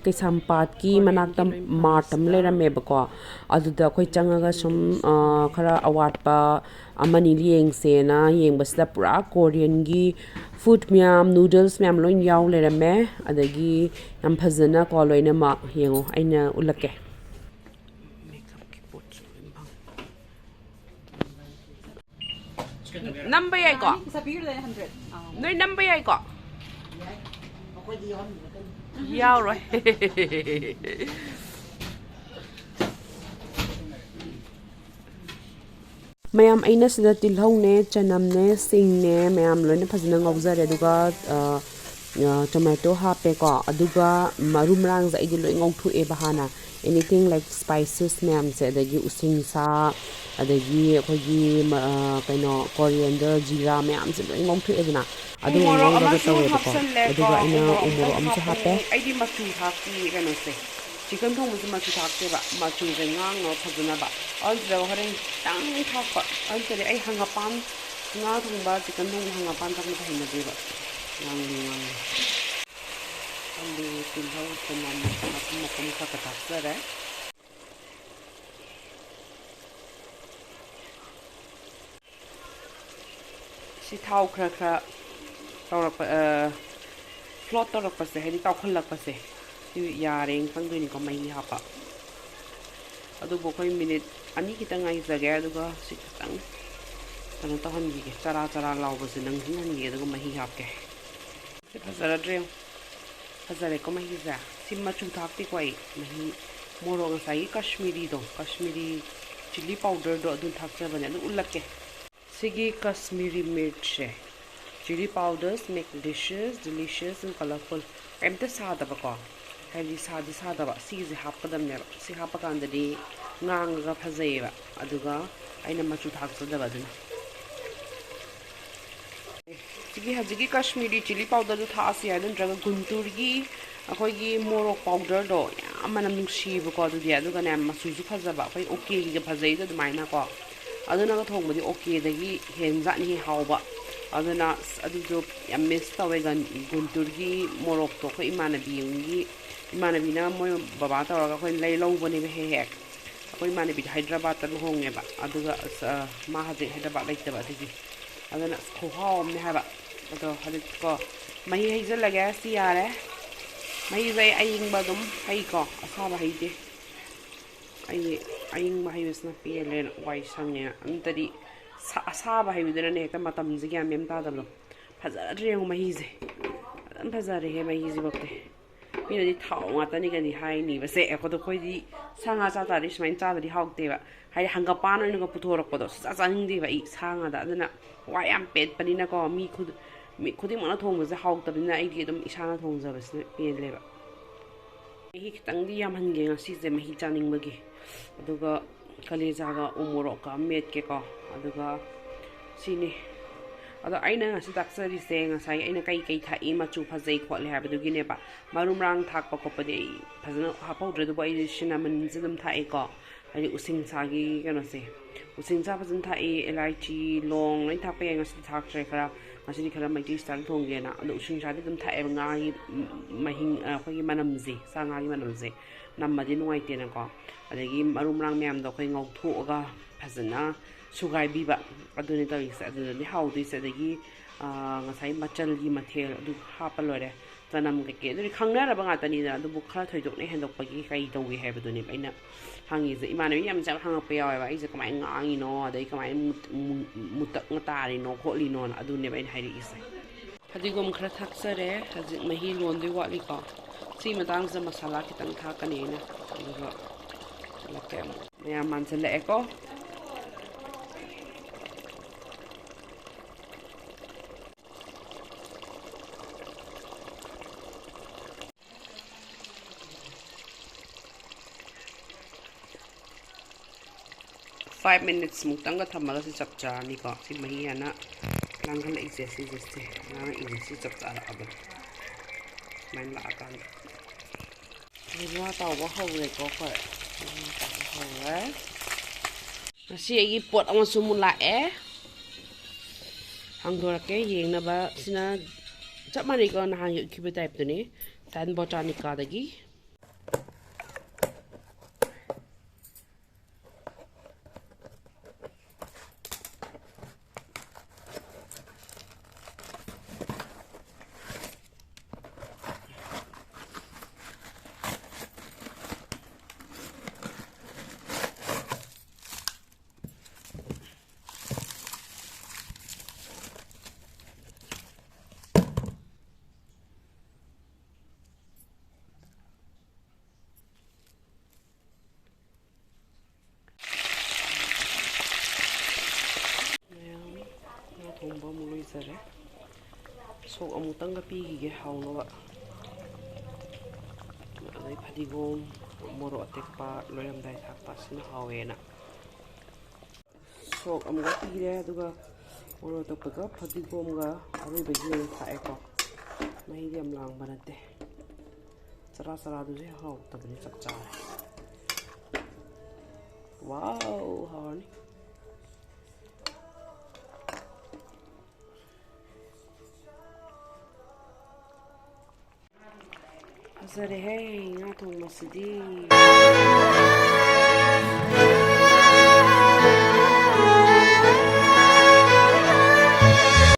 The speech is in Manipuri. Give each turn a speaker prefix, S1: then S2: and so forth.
S1: ꯀꯩꯁꯥꯝꯄꯥꯠꯀꯤ ꯃꯅꯥꯛꯇ ꯃꯥꯔꯠ ꯑꯃ ꯂꯩꯔꯝꯃꯦꯕꯀꯣ ꯑꯗꯨꯗ ꯑꯩꯈꯣꯏ ꯆꯪꯉꯒ ꯁꯨꯝ ꯈꯔ ꯑꯋꯥꯠꯄ ꯑꯃꯅꯤ ꯌꯦꯡꯁꯦꯅ ꯌꯦꯡꯕꯁꯤꯗ ꯄꯨꯔꯥ ꯀꯣꯔꯤꯌꯟꯒꯤ ꯐꯨꯗ ꯃꯌꯥꯝ ꯅꯨꯗꯜꯁ ꯃꯌꯥꯝ ꯂꯣꯏ ꯌꯥꯎ ꯂꯩꯔꯝꯃꯦ ꯑꯗꯒꯤ ꯌꯥꯝ ꯐꯖꯅꯀꯣ ꯂꯣꯏꯅꯃꯛ ꯌꯦꯡꯉꯣ ꯑꯩꯅ ꯎꯠꯂꯛꯀꯦ ꯃꯦꯀꯞꯀꯤ ꯄꯣꯠꯁꯨ ꯂꯣꯏ ꯐꯪꯉꯦ ꯅꯝꯕ ꯌꯥꯏꯀꯣ ꯅꯣꯏ ꯅꯝꯕ ꯌꯥꯏꯀꯣ ꯌꯥꯎꯔꯣꯏ ꯃꯌꯥꯝ ꯑꯩꯅ ꯁꯤꯗ ꯇꯤꯜꯍꯧꯅꯦ ꯆꯅꯝꯅꯦ ꯁꯤꯡꯅꯦ ꯃꯌꯥꯝ ꯂꯣꯏꯅ ꯐꯖꯅ ꯉꯧꯖꯔꯦ ꯑꯗꯨꯒ ꯇꯣꯃꯦꯇꯣ ꯍꯥꯞꯄꯦꯀꯣ ꯑꯗꯨꯒ ꯃꯔꯨ ꯃꯔꯥꯡꯁꯦ ꯑꯩꯗꯤ ꯂꯣꯏ ꯉꯧꯊꯣꯛꯑꯦꯕ ꯍꯥꯟꯅ ꯑꯦꯅꯤꯊꯤꯡ ꯂꯥꯏꯛ ꯁ꯭ꯄꯥꯏꯁꯦꯁ ꯃꯌꯥꯝꯁꯦ ꯑꯗꯒꯤ ꯎꯁꯤꯡꯁꯥ ꯑꯗꯒꯤ ꯑꯩꯈꯣꯏꯒꯤ ꯀꯩꯅꯣ ꯀꯣꯔꯤꯌꯦꯟꯗꯔ ꯖꯤꯔꯥ ꯃꯌꯥꯝꯁꯦ ꯂꯣꯏ ꯉꯧꯊꯣꯛꯑꯦꯗꯅ ꯑꯗꯨꯒ ꯉꯧꯔꯒ ꯇꯧꯋꯦꯕꯀꯣ ꯑꯗꯨꯒ ꯑꯩꯅ ꯎꯃꯣꯔꯣꯛ ꯑꯃꯁꯨ ꯍꯥꯞꯄꯦ ꯑꯩꯗꯤ ꯃꯆꯨ ꯊꯥꯛꯇꯤ ꯀꯩꯅꯣꯁꯦ ꯆꯤꯛꯀꯟ ꯊꯣꯡꯕꯁꯦ ꯃꯆꯨ ꯊꯥꯛꯇꯦꯕ ꯃꯆꯨꯁꯦ ꯉꯥꯡꯅꯕ ꯐꯖꯅꯕ ꯑꯗꯨꯗ ꯍꯣꯔꯦꯟ ꯈꯤꯇꯪ ꯊꯥꯛꯄ ꯑꯗꯨꯗꯤ ꯑꯩ ꯍꯪꯒꯄꯥꯟ ꯉꯥ ꯊꯣꯡꯕ ꯆꯤꯛꯀꯟ ꯊꯣꯡꯕ ꯍꯪꯒꯄꯥꯟ ꯊꯥꯛꯄꯗ ꯍꯩꯅꯗꯦꯕ ꯉꯥꯡꯂꯤ ꯑꯂꯨ ꯇꯤꯜꯍꯧ ꯆꯅꯝ ꯃꯄꯨꯝ ꯃꯄꯨꯝ ꯈꯔ ꯊꯥꯛꯆꯔꯦ ꯁꯤ ꯊꯥꯎ ꯈꯔ ꯇꯧꯔꯛꯄ ꯐ꯭ꯂꯣꯠ ꯇꯧꯔꯛꯄꯁꯦ ꯍꯥꯏꯗꯤ ꯇꯥꯎꯈꯠꯂꯛꯄꯁꯦ ꯁꯤ ꯌꯥꯔꯦꯅ ꯈꯪꯗꯣꯏꯅꯤꯀꯣ ꯃꯍꯤ ꯍꯥꯞꯄ ꯑꯗꯨꯕꯨ ꯑꯩꯈꯣꯏ ꯃꯤꯅꯤꯠ 2 ꯈꯤꯇꯪ ꯉꯥꯏꯖꯒꯦ ꯑꯗꯨꯒ ꯁꯤ ꯈꯤꯇꯪ ꯀꯩꯅꯣ ꯇꯧꯍꯟꯈꯤꯒꯦ ꯆꯔꯥ ꯂꯥꯎꯕꯁꯦ ꯅꯪꯁꯤꯟꯍꯟꯈꯤꯒꯦ ꯑꯗꯨꯒ ꯃꯍꯤ ꯍꯥꯞꯀꯦ ꯁꯤ ꯐꯖꯔꯗ꯭ꯔꯦ ꯐꯖꯔꯦꯀꯣ ꯃꯍꯤꯁꯦ ꯁꯤ ꯃꯆꯨ ꯊꯥꯛꯇꯦꯀꯣ ꯑꯩ ꯃꯍꯤ ꯃꯣꯔꯣꯛ ꯉꯁꯥꯏꯒꯤ ꯀश्मीरी ꯆꯤꯜꯂꯤ ꯄꯥꯎꯗꯔꯗꯣ ꯑꯗꯨ ꯊꯥꯛꯆꯕꯅꯦ ꯑꯗꯨ ꯎꯠꯂꯛꯀꯦ ꯁꯤꯒꯤ ꯀश्मीरी ꯃꯤꯔꯆꯁꯦ ꯆꯤꯜꯂꯤ ꯄꯥꯎꯗꯔꯁ make dishes delicious and colourful ꯀꯩꯝꯇ ꯁꯥꯗꯕꯀꯣ ꯍꯥꯏꯗꯤ ꯁꯥꯗꯕ ꯁꯤꯒꯤꯁꯦ ꯍꯥꯞꯀꯗꯕꯅꯦꯕ ꯁꯤ ꯍꯥꯞꯄ ꯀꯥꯟꯗꯗꯤ ꯉꯥꯡꯉꯒ ꯐꯖꯩꯌꯦꯕ ꯑꯗꯨꯒ ꯑꯩꯅ ꯃꯆꯨ ꯊꯥꯛꯆꯗꯕ ꯑꯗꯨꯅ ꯁꯤꯒꯤ ꯍꯧꯖꯤꯛꯀꯤ ꯀश्मीरी ꯆꯤꯜꯂꯤ ꯄꯥꯎꯗꯔꯗꯣ ꯊꯥꯛꯑꯁꯨ ꯌꯥꯏ ꯅꯠꯇ꯭ꯔꯒ ꯒꯨꯟꯇꯨꯔꯒꯤ ꯑꯩꯈꯣꯏꯒꯤ ꯃꯣꯔꯣꯛ ꯄꯥꯎꯗꯔꯗꯣ ꯌꯥꯝ ꯃꯅꯝ ꯅꯨꯡꯁꯤꯌꯦꯕꯀꯣ ꯑꯗꯨꯗꯤ ꯑꯗꯨꯒꯅꯦ ꯃꯆꯨꯁꯨ ꯐꯖꯕ ꯑꯩꯈꯣꯏ ꯑꯣꯀꯦꯒꯤꯒ ꯐꯖꯩꯗꯣ ꯑꯗꯨꯃꯥꯏꯅꯀꯣ ꯑꯗꯨꯅꯒ ꯊꯣꯡꯕꯗꯤ ꯑꯣꯀꯦꯗꯒꯤ ꯍꯦꯟꯖꯥꯠꯅꯤ ꯍꯥꯎꯕ ꯑꯗꯨꯅ ꯑꯗꯨꯗꯣ ꯌꯥꯝ ꯃꯤꯁ ꯇꯧꯋꯦ ꯒꯨꯟꯇꯨꯔꯒꯤ ꯃꯣꯔꯣꯛꯇꯣ ꯑꯩꯈꯣꯏ ꯏꯃꯥꯟꯅꯕꯤꯅ ꯃꯣꯏ ꯕꯕꯥ ꯇꯧꯔꯒ ꯑꯩꯈꯣꯏ ꯂꯧꯕꯅꯦꯕ ꯍꯦꯛ ꯑꯩꯈꯣꯏ ꯏꯃꯥꯟꯅꯕꯤꯗꯣ ꯍꯥꯏꯗ꯭ꯔꯕꯥꯠꯇ ꯂꯨꯍꯣꯡꯉꯦꯕ ꯑꯗꯨꯒ ꯃꯥ ꯍꯧꯖꯤꯛ ꯍꯥꯏꯗ꯭ꯔꯕꯥꯠ ꯂꯩꯇꯕ ꯑꯗꯨꯒꯤ ꯑꯗꯨꯅ ꯈꯨꯍꯥꯎ ꯑꯃꯅꯦ ꯍꯥꯏꯕ ꯑꯗꯣ ꯍꯧꯖꯤꯛꯀꯣ ꯃꯍꯤ ꯍꯩꯖꯤꯜꯂꯒꯦ ꯁꯤ ꯌꯥꯔꯦ ꯃꯍꯤꯁꯦ ꯑꯌꯤꯡꯕ ꯑꯗꯨꯝ ꯍꯩꯀꯣ ꯑꯁꯥꯕ ꯍꯩꯇꯦ ꯑꯩ ꯑꯌꯤꯡꯕ ꯍꯩꯕꯁꯤꯅ ꯄꯦꯜꯂꯦꯅ ꯋꯥꯏ ꯁꯪꯉꯦꯅ ꯑꯝꯇꯗꯤ ꯑꯁꯥꯕ ꯍꯩꯕꯗꯨꯅꯅꯦ ꯍꯦꯛꯇ ꯃꯇꯝꯁꯦ ꯒ꯭ꯌꯥꯟ ꯃꯦꯟ ꯇꯥꯗꯕꯗꯣ ꯐꯖꯗ꯭ꯔꯦ ꯌꯦꯡꯉꯣ ꯃꯍꯤꯁꯦ ꯐꯖꯅ ꯐꯖꯔꯦꯍꯦ ꯃꯍꯤꯁꯤꯐꯥꯎꯗꯤ ꯃꯤꯅꯗꯤ ꯊꯥꯎ ꯉꯥꯛꯇꯅꯤꯒꯗꯤ ꯍꯥꯏꯅꯤꯕꯁꯦ ꯑꯩꯈꯣꯏꯗꯤ ꯁꯥ ꯉꯥ ꯆꯥ ꯇꯥꯔꯗꯤ ꯁꯨꯃꯥꯏꯅ ꯆꯥꯗꯗꯤ ꯍꯥꯎꯇꯦꯕ ꯍꯥꯏꯗꯤ ꯍꯪꯒꯄꯥꯟ ꯑꯣꯏꯅꯒ ꯄꯨꯊꯣꯔꯛꯄꯗꯣ ꯁꯨꯡꯆꯥ ꯆꯥꯅꯤꯡꯗꯦꯕ ꯑꯩ ꯁꯥ ꯉꯥꯗ ꯑꯗꯨꯅ ꯋꯥ ꯌꯥꯝ ꯄꯦꯠꯄꯅꯤꯅꯀꯣ ꯃꯤ ꯈꯨꯗꯤꯡꯃꯛꯅ ꯊꯣꯡꯕꯁꯦ ꯍꯥꯎꯇꯕꯅꯤ나 ꯑꯩꯗꯤ ꯑꯗꯨꯝ ꯏꯁꯥꯅ ꯊꯣꯡꯖꯕꯁꯤꯅ ꯄꯦꯜꯂꯦꯕ ꯃꯍꯤ ꯈꯤꯇꯪꯗꯤ ꯌꯥꯝꯍꯟꯒꯦ ꯉꯁꯤꯁꯦ ꯃꯍꯤ ꯆꯥꯅꯤꯡꯕꯒꯤ ꯑꯗꯨꯒ ꯀꯂꯦꯖꯥꯒ ꯎꯃꯣꯔꯣꯛꯀ ꯃꯦꯠꯀꯦꯀꯣ ꯑꯗꯨꯒ ꯁꯤꯅꯤ ꯑꯗꯣ ꯑꯩꯅ ꯉꯁꯤ ꯇꯥꯛꯆꯔꯤꯁꯦ ꯉꯁꯥꯏ ꯑꯩꯅ ꯀꯩ ꯊꯥꯛꯏ ꯃꯆꯨ ꯐꯖꯩ ꯈꯣꯠꯂꯦ ꯍꯥꯏꯕꯗꯨꯒꯤꯅꯦꯕ ꯃꯔꯨ ꯃꯔꯥꯡ ꯊꯥꯛꯄ ꯈꯣꯠꯄꯗꯤ ꯑꯩ ꯐꯖꯅ ꯍꯥꯞꯍꯧꯗ꯭ꯔꯦ ꯑꯗꯨꯕꯨ ꯑꯩ ꯁꯤꯅꯥꯃꯟꯁꯦ ꯑꯗꯨꯝ ꯊꯥꯛꯑꯦꯀꯣ ꯍꯥꯏꯗꯤ ꯎꯁꯤꯡꯁꯥꯒꯤ ꯀꯩꯅꯣꯁꯦ ꯎꯁꯤꯡꯁꯥ ꯐꯖꯅ ꯊꯥꯛꯏ ꯑꯦꯂꯥꯏꯆꯤ ꯂꯣꯡ ꯂꯣꯏ ꯊꯥꯛꯄ ꯌꯥꯏ ꯉꯁꯤꯗꯤ ꯊꯥꯛꯇ꯭ꯔꯦ ꯉꯁꯤꯗꯤ ꯈꯔ ꯃꯩꯇꯩ ꯁ꯭ꯇꯥꯏꯜ ꯊꯣꯡꯒꯦꯅ ꯑꯗꯣ ꯎꯁꯤꯡꯁꯥꯗꯤ ꯑꯗꯨꯝ ꯊꯥꯛꯑꯦꯕ ꯉꯥꯒꯤ ꯑꯩꯈꯣꯏꯒꯤ ꯃꯅꯝꯁꯦ ꯁꯥ ꯉꯥꯒꯤ ꯃꯅꯝꯁꯦ ꯅꯝꯃꯗꯤ ꯅꯨꯡꯉꯥꯏꯇꯦꯅꯀꯣ ꯑꯗꯒꯤ ꯃꯔꯨ ꯃꯔꯥꯡ ꯃꯌꯥꯝꯗꯣ ꯑꯩꯈꯣই ꯉꯧꯊꯣꯛꯑꯒ ꯐꯖꯅ ꯁꯨꯒꯥꯏꯕꯤꯕ ꯑꯗꯨꯅꯤ ꯇꯧꯔꯤꯁꯦ ꯑꯗꯨꯗꯗꯤ ꯍꯥꯎꯗꯣꯏꯁꯦ ꯑꯗꯒꯤ ꯉꯁꯥꯏ ꯃꯆꯜꯒꯤ ꯃꯊꯦꯜ ꯑꯗꯨ ꯍꯥꯞꯄ ꯂꯣꯏꯔꯦ ꯆꯅꯝ ꯀꯩꯀꯩ ꯑꯗꯨꯗꯤ ꯈꯪꯅꯔꯕ ꯉꯥꯛꯇꯅꯤꯗꯅ ꯑꯗꯨꯕꯨ ꯈꯔ ꯊꯣꯏꯗꯣꯛꯅ ꯍꯦꯟꯗꯣꯛꯄꯒꯤ ꯀꯩ ꯇꯧꯒꯦ ꯍꯥꯏꯕꯗꯨꯅꯦꯕ ꯑꯩꯅ ꯍꯪꯉꯤꯁꯦ ꯏꯃꯥꯟꯅꯕꯤ ꯌꯥꯝ ꯍꯪꯉꯛꯄ ꯌꯥꯎꯋꯦꯕ ꯑꯩꯁꯦ ꯀꯃꯥꯏꯅ ꯉꯥꯡꯉꯤꯅꯣ ꯑꯗꯩ ꯀꯃꯥꯏꯅ ꯃꯨꯇꯛꯅ ꯇꯥꯔꯤꯅꯣ ꯈꯣꯠꯂꯤꯅꯣꯅ ꯑꯗꯨꯅꯦꯕ ꯑꯩꯅ ꯍꯥꯏꯔꯛꯏꯁꯦ ꯐꯗꯤꯒꯣꯝ ꯈꯔ ꯊꯥꯛꯆꯔꯦ ꯍꯧꯖꯤꯛ ꯃꯍꯤ ꯂꯣꯟꯗꯣꯏ ꯋꯥꯠꯂꯤꯀꯣ ꯁꯤ ꯃꯇꯥꯡꯁꯤꯗ ꯃꯁꯥꯂꯥ ꯈꯤꯇꯪ ꯊꯥꯛꯀꯅꯤ ꯑꯩꯅ ꯑꯗꯨꯒ ꯍꯜꯂꯛꯀꯦ ꯑꯃꯨꯛ ꯃꯌꯥꯝ ꯃꯥꯟꯁꯤꯜꯂꯛꯑꯦꯀꯣ 5 minutes muktanga thamaga si chap chani ko si mahi ana langal ise si jeste na ise si chap chara aba main la kan wa ta wa hawre ko ko hawre si agi pot ama sumula hangdorake yengnaba sina chap mani ko na hang yukibe type tuni tan botanica dagi ꯐꯖꯔꯦ ꯁꯣꯛ ꯑꯃꯨꯛꯇꯪꯒ ꯄꯤꯈꯤꯒꯦ ꯍꯥꯎꯅꯕ ꯑꯗꯩ ꯐꯗꯤꯒꯣꯝ ꯃꯣꯔꯣꯛ ꯑꯇꯦꯛꯄ ꯂꯣꯏꯔꯝꯗꯥꯏ ꯊꯥꯛꯄ ꯑꯁꯤꯅ ꯍꯥꯎꯋꯦꯅ ꯁꯣꯛ ꯑꯃꯨꯛꯀ ꯄꯤꯔꯦ ꯑꯗꯨꯒ ꯃꯣꯔꯣꯛ ꯑꯇꯦꯛꯄꯒ ꯐꯗꯤꯒꯣꯝꯒ ꯑꯔꯣꯏꯕꯒꯤ ꯑꯣꯏꯅ ꯊꯥꯛꯑꯦꯀꯣ ꯃꯍꯤꯗꯤ ꯌꯥꯝ ꯂꯥꯡꯕ ꯅꯠꯇꯦ ꯆꯔꯥ ꯆꯔꯥꯗꯨꯁꯨ ꯍꯥꯎꯇꯕꯅꯤ ꯆꯞ ꯆꯥꯔꯦ ꯋꯥꯎ ꯍꯥꯎꯔꯅꯤ ꯐꯖꯔꯦꯍꯦ ꯉꯥ ꯊꯣꯡꯕꯁꯤꯗꯤ